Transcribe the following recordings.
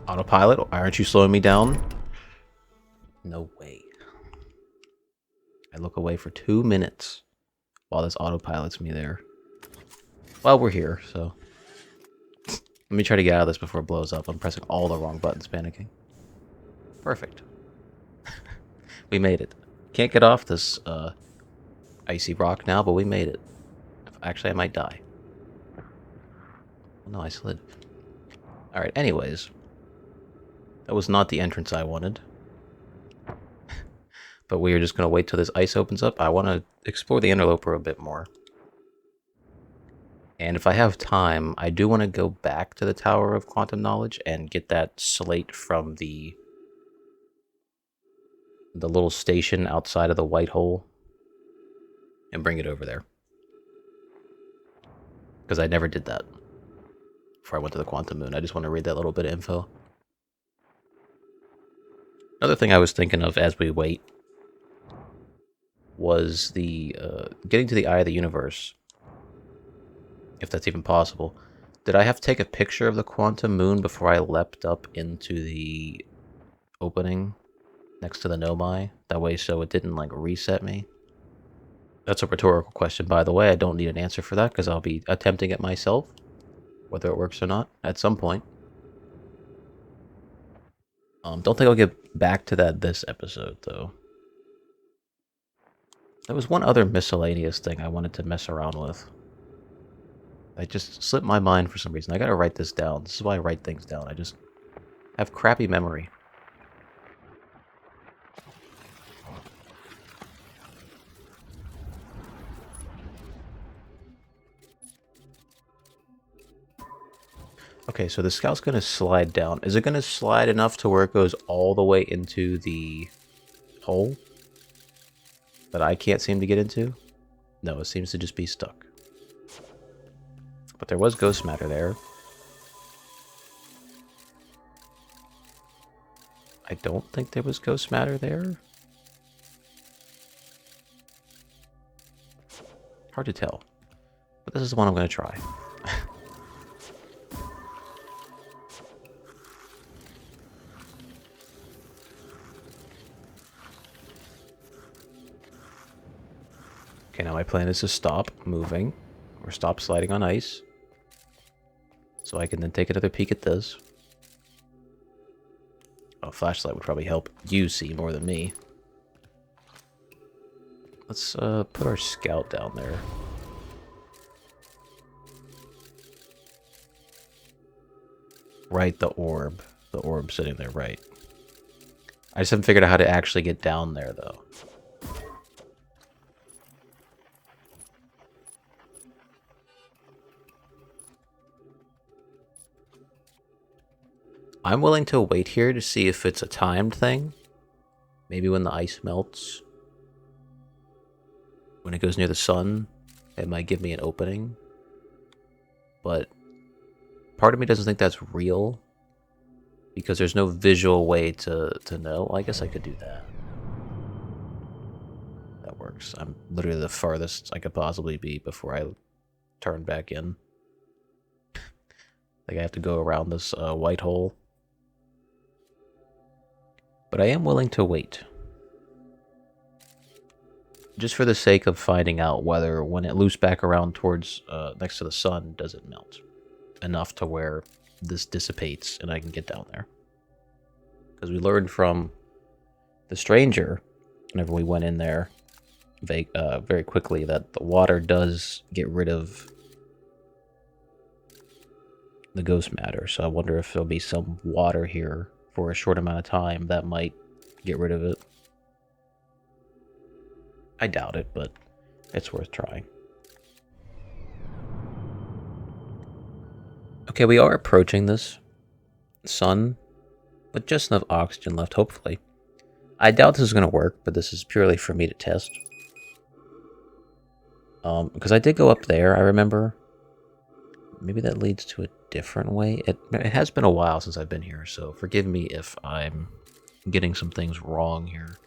Autopilot, aren't you slowing me down? No way. I look away for 2 minutes while this autopilots me there. Well, we're here, so... Let me try to get out of this before it blows up. I'm pressing all the wrong buttons, panicking. Perfect. We made it. Can't get off this, icy rock now, but we made it. Actually, I might die. Oh, no, I slid. Alright, anyways. That was not the entrance I wanted. But we are just going to wait till this ice opens up. I want to explore the interloper a bit more. And if I have time, I do want to go back to the Tower of Quantum Knowledge and get that slate from the little station outside of the white hole and bring it over there. Because I never did that before I went to the Quantum Moon. I just want to read that little bit of info. Another thing I was thinking of as we wait was the getting to the Eye of the Universe. If that's even possible. Did I have to take a picture of the Quantum Moon before I leapt up into the opening next to the Nomai? That way so it didn't, like, reset me? That's a rhetorical question, by the way. I don't need an answer for that, because I'll be attempting it myself. Whether it works or not, at some point. Don't think I'll get back to that this episode, though. There was one other miscellaneous thing I wanted to mess around with. I just slipped my mind for some reason. I gotta write this down. This is why I write things down. I just have crappy memory. Okay, so the scout's gonna slide down. Is it gonna slide enough to where it goes all the way into the hole that I can't seem to get into? No, it seems to just be stuck. But there was ghost matter there. I don't think there was ghost matter there. Hard to tell. But this is the one I'm going to try. Okay, now my plan is to stop moving. Or stop sliding on ice. So I can then take another peek at this. A flashlight would probably help you see more than me. Let's put our scout down there. Right, the orb. The orb sitting there, right. I just haven't figured out how to actually get down there, though. I'm willing to wait here to see if it's a timed thing. Maybe when the ice melts. When it goes near the sun, it might give me an opening. But part of me doesn't think that's real. Because there's no visual way to know. Well, I guess I could do that. That works. I'm literally the farthest I could possibly be before I turn back in. Like I have to go around this white hole. But I am willing to wait. Just for the sake of finding out whether when it loops back around towards next to the sun, does it melt enough to where this dissipates and I can get down there. Because we learned from the stranger, whenever we went in there very quickly, that the water does get rid of the ghost matter. So I wonder if there'll be some water here for a short amount of time that might get rid of it. I doubt it, but it's worth trying. Okay, we are approaching this sun, with just enough oxygen left, hopefully. I doubt this is going to work, but this is purely for me to test. Because I did go up there, I remember. Maybe that leads to a different way. It has been a while since I've been here, so forgive me if I'm getting some things wrong here.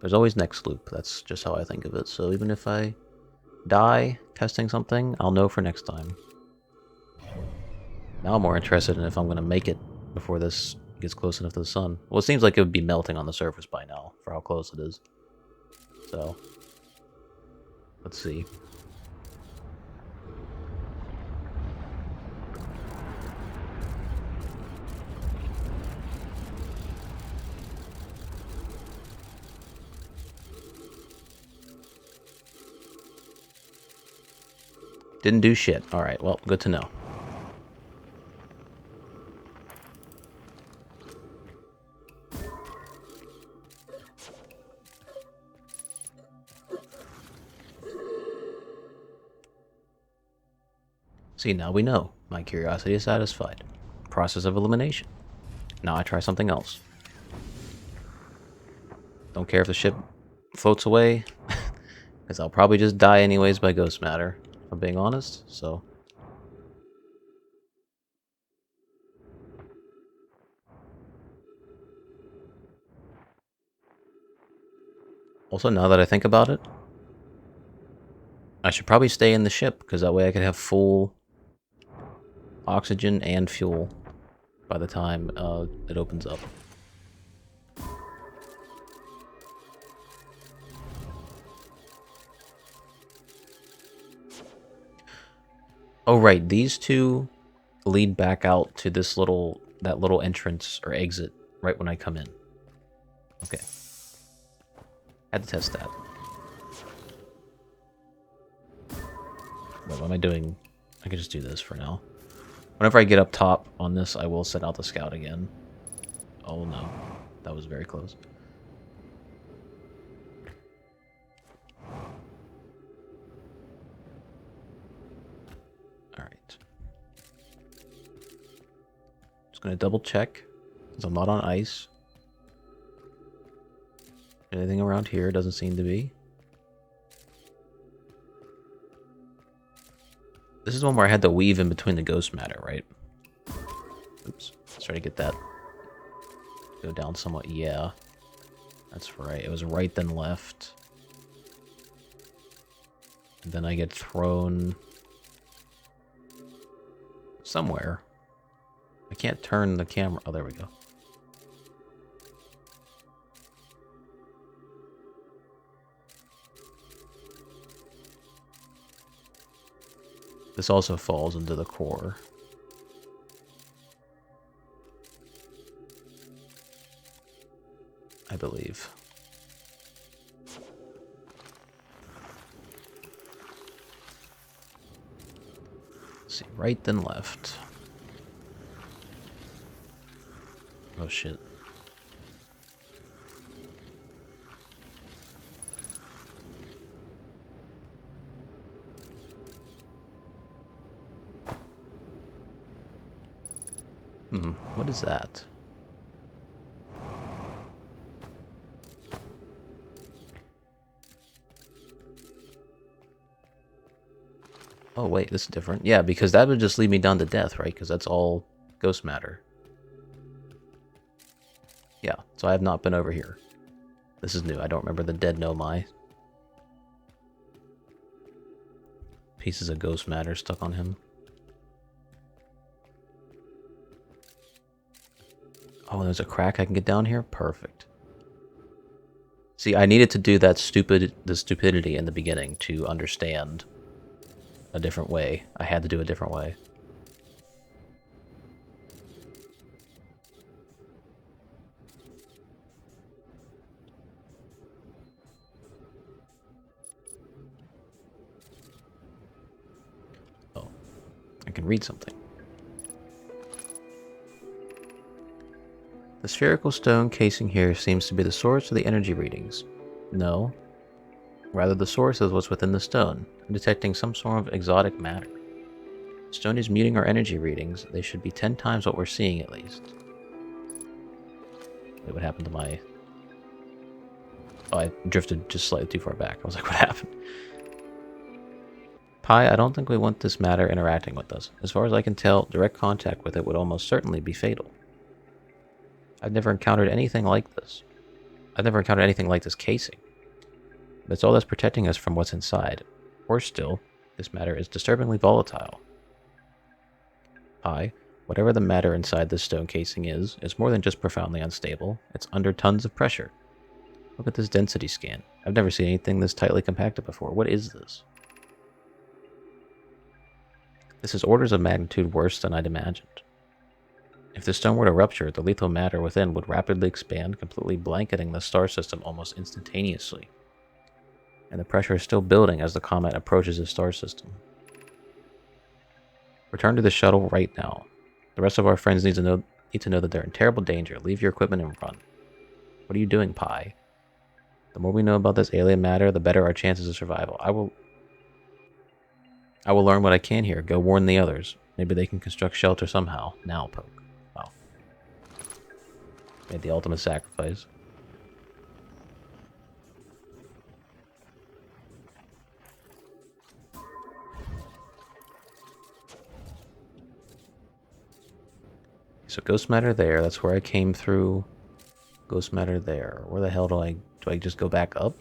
There's always next loop. That's just how I think of it. So even if I die testing something, I'll know for next time. Now I'm more interested in if I'm going to make it before this gets close enough to the sun. Well, it seems like it would be melting on the surface by now, for how close it is. So, let's see. Didn't do shit. Alright, well, good to know. See, now we know. My curiosity is satisfied. Process of elimination. Now I try something else. Don't care if the ship floats away, because I'll probably just die anyways by ghost matter, if I'm being honest, so... Also, now that I think about it, I should probably stay in the ship, because that way I could have full oxygen and fuel by the time it opens up. Oh right, these two lead back out to this that little entrance or exit right when I come in. Okay. Had to test that. What am I doing? I can just do this for now. Whenever I get up top on this, I will send out the scout again. Oh no, that was very close. Alright. Just gonna double check, since I'm not on ice. Anything around here? Doesn't seem to be. This is one where I had to weave in between the ghost matter, right? Oops. Let's try to get that. Go down somewhat. Yeah. That's right. It was right then left. And then I get thrown... somewhere. I can't turn the camera. Oh, there we go. This also falls into the core. I believe. Let's see, right then left. Oh shit. What is that? Oh wait, this is different. Yeah, because that would just lead me down to death, right? Because that's all ghost matter. Yeah, so I have not been over here. This is new. I don't remember the dead Nomai. Pieces of ghost matter stuck on him. Oh, there's a crack I can get down here? Perfect. See, I needed to do that the stupidity in the beginning to understand a different way. I had to do a different way. Oh, I can read something. The spherical stone casing here seems to be the source of the energy readings. No. Rather, the source is what's within the stone, detecting some sort of exotic matter. The stone is muting our energy readings. They should be 10 times what we're seeing, at least. Wait, what happened to my... Oh, I drifted just slightly too far back. I was like, what happened? Pi, I don't think we want this matter interacting with us. As far as I can tell, direct contact with it would almost certainly be fatal. I've never encountered anything like this. I've never encountered anything like this casing. That's all that's protecting us from what's inside. Worse still, this matter is disturbingly volatile. Pi, Whatever the matter inside this stone casing is more than just profoundly unstable. It's under tons of pressure. Look at this density scan. I've never seen anything this tightly compacted before. What is this? This is orders of magnitude worse than I'd imagined. If the stone were to rupture, the lethal matter within would rapidly expand, completely blanketing the star system almost instantaneously. And the pressure is still building as the comet approaches the star system. Return to the shuttle right now. The rest of our friends need to know that they're in terrible danger. Leave your equipment and run. What are you doing, Pi? The more we know about this alien matter, the better our chances of survival. I will learn what I can here. Go warn the others. Maybe they can construct shelter somehow. Now, Poke. Wow. Made the ultimate sacrifice. So ghost matter there. That's where I came through. Ghost matter there. Where the hell do I just go back up?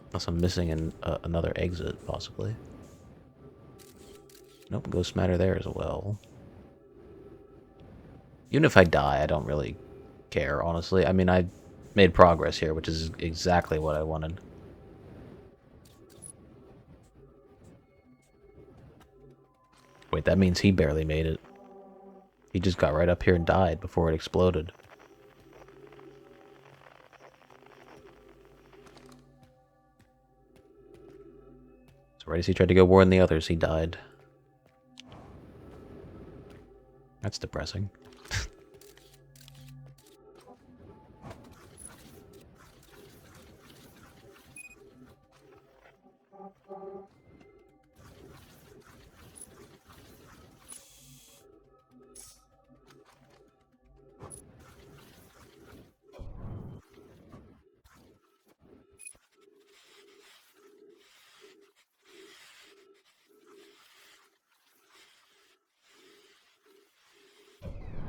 Unless I'm missing another exit, possibly. Nope, ghost matter there as well. Even if I die, I don't really care, honestly. I mean, I made progress here, which is exactly what I wanted. Wait, that means he barely made it. He just got right up here and died before it exploded. So right as he tried to go warn the others, he died. That's depressing.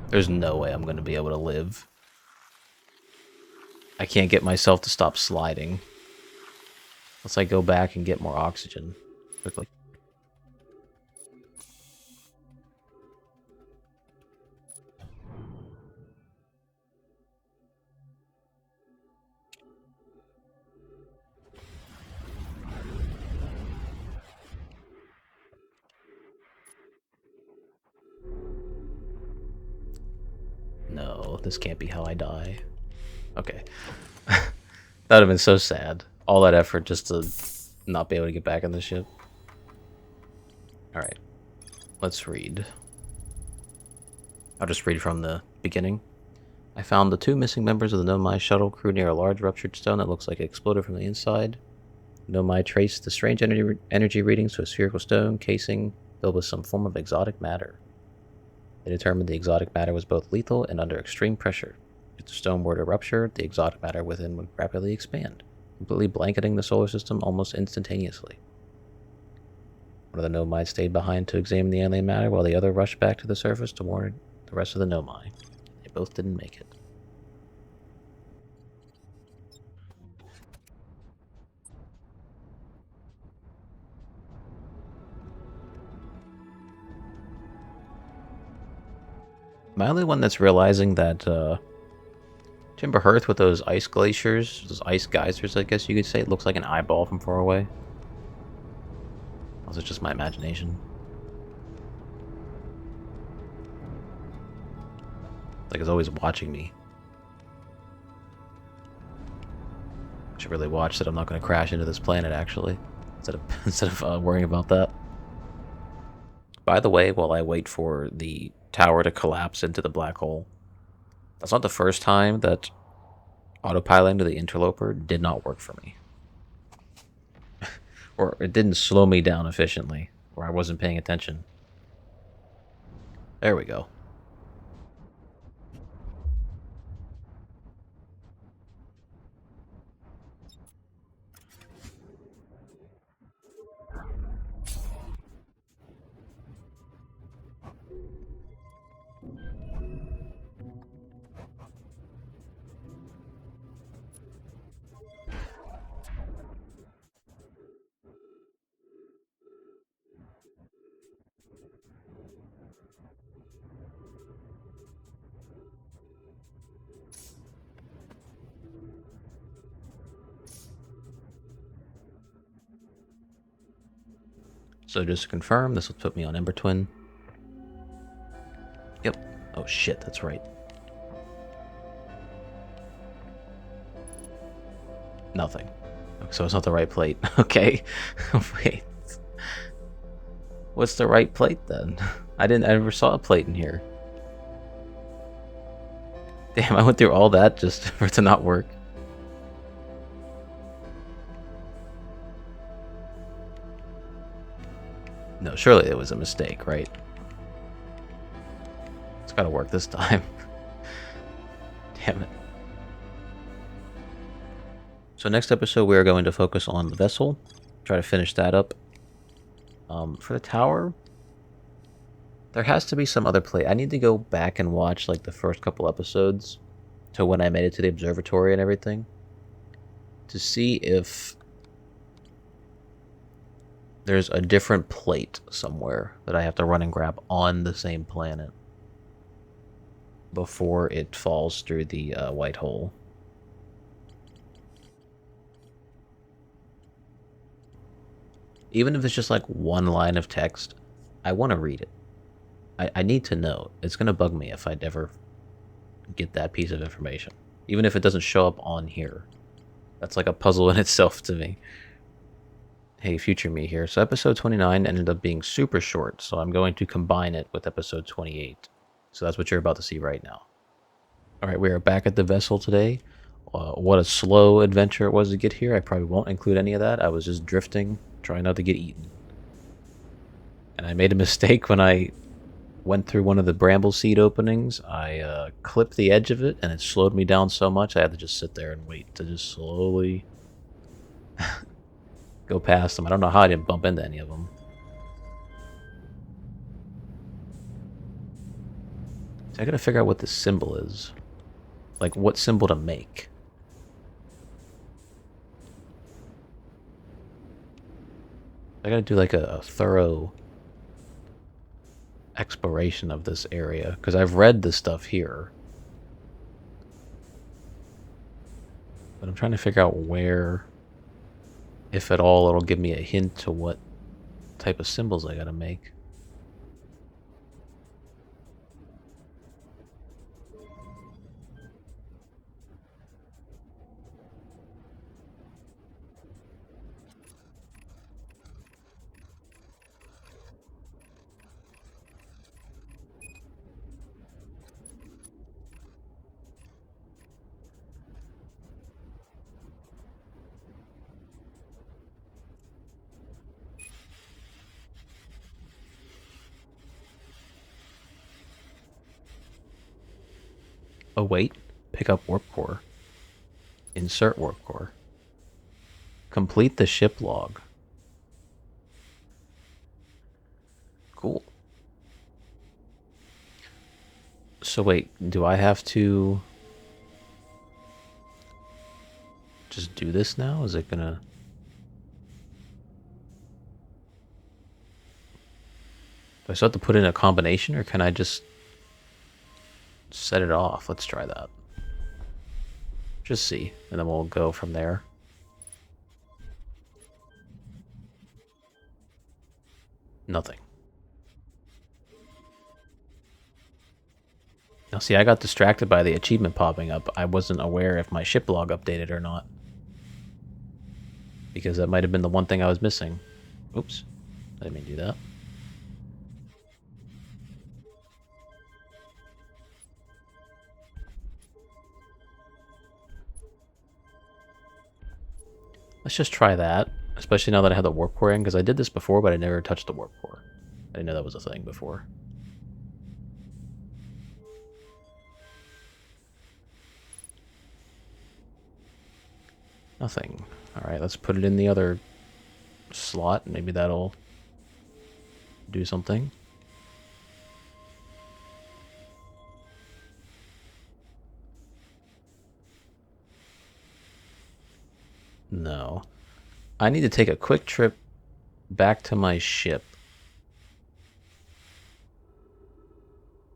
There's no way I'm going to be able to live. I can't get myself to stop sliding. Unless I go back and get more oxygen quickly. No, this can't be how I die. Okay. That would have been so sad. All that effort just to not be able to get back on the ship. Alright. Let's read. I'll just read from the beginning. I found the 2 missing members of the Nomai shuttle crew near a large ruptured stone that looks like it exploded from the inside. Nomai traced the strange energy readings to a spherical stone casing filled with some form of exotic matter. They determined the exotic matter was both lethal and under extreme pressure. If the stone were to rupture, the exotic matter within would rapidly expand, completely blanketing the solar system almost instantaneously. One of the Nomai stayed behind to examine the alien matter, while the other rushed back to the surface to warn the rest of the Nomai. They both didn't make it. Am I the only one that's realizing that Timber Hearth with those ice glaciers, those ice geysers, I guess you could say, it looks like an eyeball from far away? Or is it just my imagination? Like it's always watching me. I should really watch that I'm not going to crash into this planet, actually, instead of worrying about that. By the way, while I wait for the tower to collapse into the black hole, that's not the first time that autopiloting to the interloper did not work for me. Or it didn't slow me down efficiently, or I wasn't paying attention. There we go. So just to confirm, this will put me on Ember Twin. Yep. Oh shit, that's right. Nothing. So it's not the right plate. Okay. Wait. What's the right plate then? I never saw a plate in here. Damn, I went through all that just for it to not work. No, surely it was a mistake, right? It's gotta work this time. Damn it. So next episode we are going to focus on the vessel. Try to finish that up. For the tower, there has to be some other plate. I need to go back and watch like the first couple episodes to when I made it to the observatory and everything to see if there's a different plate somewhere that I have to run and grab on the same planet before it falls through the white hole. Even if it's just like one line of text, I want to read it. I need to know. It's going to bug me if I never get that piece of information. Even if it doesn't show up on here. That's like a puzzle in itself to me. Hey, future me here. So episode 29 ended up being super short, so I'm going to combine it with episode 28. So that's what you're about to see right now. Alright, we are back at the vessel today. What a slow adventure it was to get here. I probably won't include any of that. I was just drifting, trying not to get eaten. And I made a mistake when I went through one of the bramble seed openings. I clipped the edge of it, and it slowed me down so much I had to just sit there and wait to just slowly go past them. I don't know how I didn't bump into any of them. So I gotta figure out what this symbol is. Like, what symbol to make. I gotta do like a thorough exploration of this area, because I've read this stuff here. But I'm trying to figure out where, if at all, it'll give me a hint to what type of symbols I gotta make. Oh wait, pick up warp core. Insert warp core. Complete the ship log. Cool. So wait, do I have to just do this now? Is it gonna... Do I still have to put in a combination, or can I just set it off? Let's try that. Just see, and then we'll go from there. Nothing. Now see, I got distracted by the achievement popping up. I wasn't aware if my ship log updated or not. Because that might have been the one thing I was missing. Oops. I didn't mean to do that. Let's just try that. Especially now that I have the warp core in, because I did this before, but I never touched the warp core. I didn't know that was a thing before. Nothing. Alright, let's put it in the other slot. Maybe that'll do something. No. I need to take a quick trip back to my ship.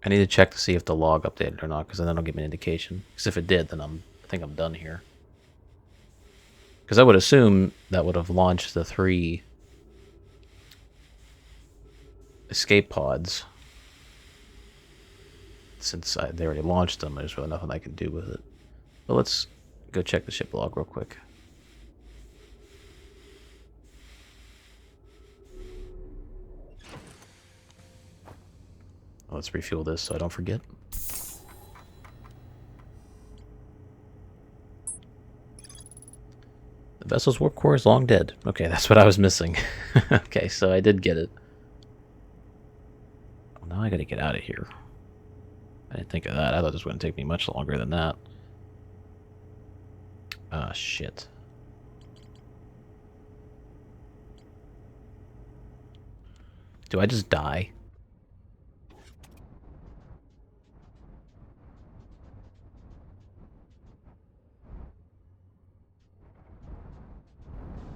I need to check to see if the log updated or not, because then that'll give me an indication. Because if it did, then I think I'm done here. Because I would assume that would have launched the 3 escape pods. Since they already launched them, there's really nothing I can do with it. But let's go check the ship log real quick. Let's refuel this so I don't forget. The vessel's warp core is long dead. Okay, that's what I was missing. Okay, so I did get it. Well, now I gotta get out of here. I didn't think of that. I thought this wouldn't take me much longer than that. Ah, shit. Do I just die?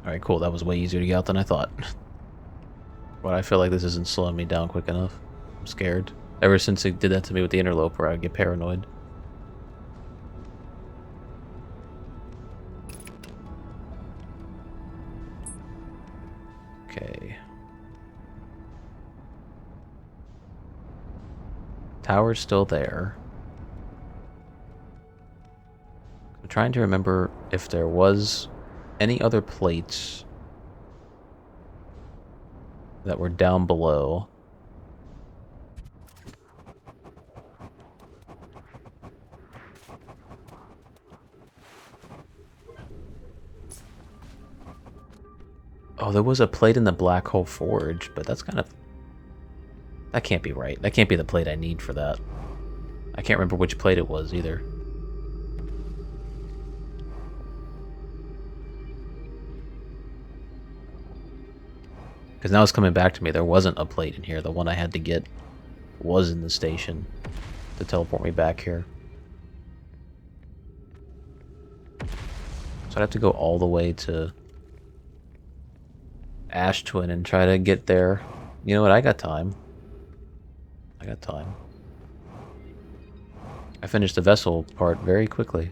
Alright, cool. That was way easier to get out than I thought. But I feel like this isn't slowing me down quick enough. I'm scared. Ever since it did that to me with the interloper, I get paranoid. Okay. Tower's still there. I'm trying to remember if there was any other plates that were down below. Oh, there was a plate in the Black Hole Forge, but that's kind of... That can't be right. That can't be the plate I need for that. I can't remember which plate it was either. Because now it's coming back to me. There wasn't a plate in here. The one I had to get was in the station to teleport me back here. So I'd have to go all the way to Ash Twin and try to get there. You know what? I got time. I got time. I finished the vessel part very quickly.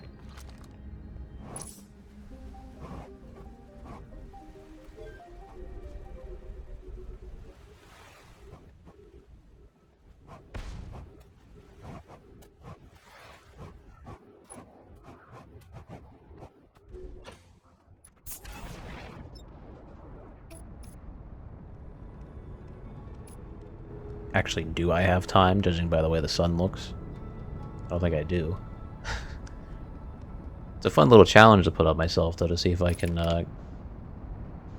Actually, do I have time, judging by the way the sun looks? I don't think I do. It's a fun little challenge to put on myself, though, to see if I can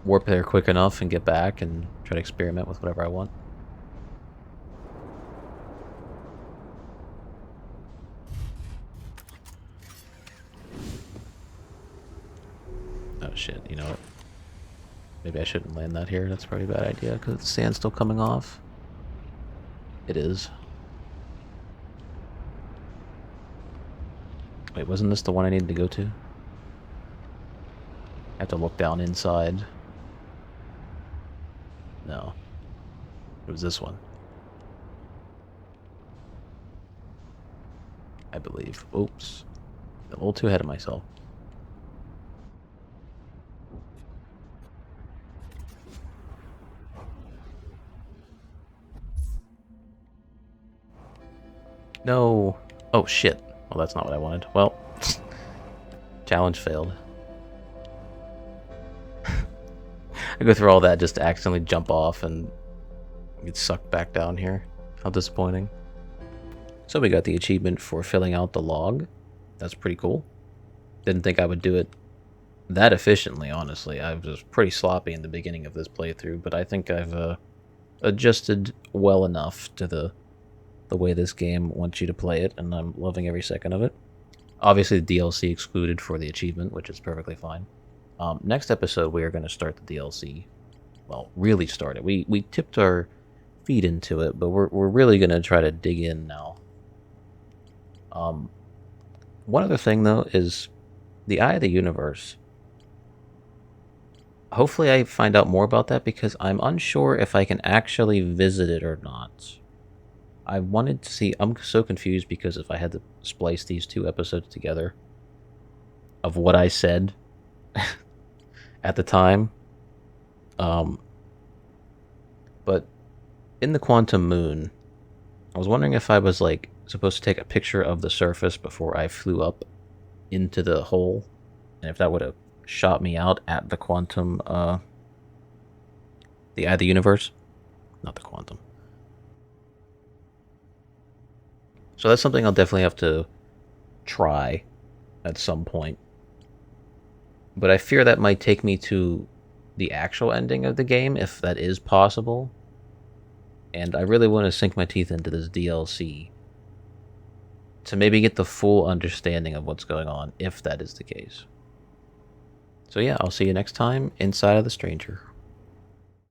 warp there quick enough and get back and try to experiment with whatever I want. Oh shit, you know what? Maybe I shouldn't land that here. That's probably a bad idea, because the sand's still coming off. It is. Wait, wasn't this the one I needed to go to? I have to look down inside. No. It was this one. I believe. Oops. A little too ahead of myself. No. Oh, shit. Well, that's not what I wanted. Well, challenge failed. I go through all that just to accidentally jump off and get sucked back down here. How disappointing. So we got the achievement for filling out the log. That's pretty cool. Didn't think I would do it that efficiently, honestly. I was pretty sloppy in the beginning of this playthrough, but I think I've adjusted well enough to the way this game wants you to play it, and I'm loving every second of it. Obviously, the DLC excluded for the achievement, which is perfectly fine. Next episode, we are going to start the DLC. Well, really start it. We tipped our feet into it, but we're really going to try to dig in now. One other thing, though, is the Eye of the Universe. Hopefully I find out more about that, because I'm unsure if I can actually visit it or not. I wanted to see... I'm so confused, because if I had to splice these two episodes together of what I said at the time, but in the quantum moon, I was wondering if I was like supposed to take a picture of the surface before I flew up into the hole, and if that would have shot me out at the quantum, the eye of the universe, not the quantum. So that's something I'll definitely have to try at some point. But I fear that might take me to the actual ending of the game, if that is possible. And I really want to sink my teeth into this DLC to maybe get the full understanding of what's going on, if that is the case. So yeah, I'll see you next time inside of the Stranger.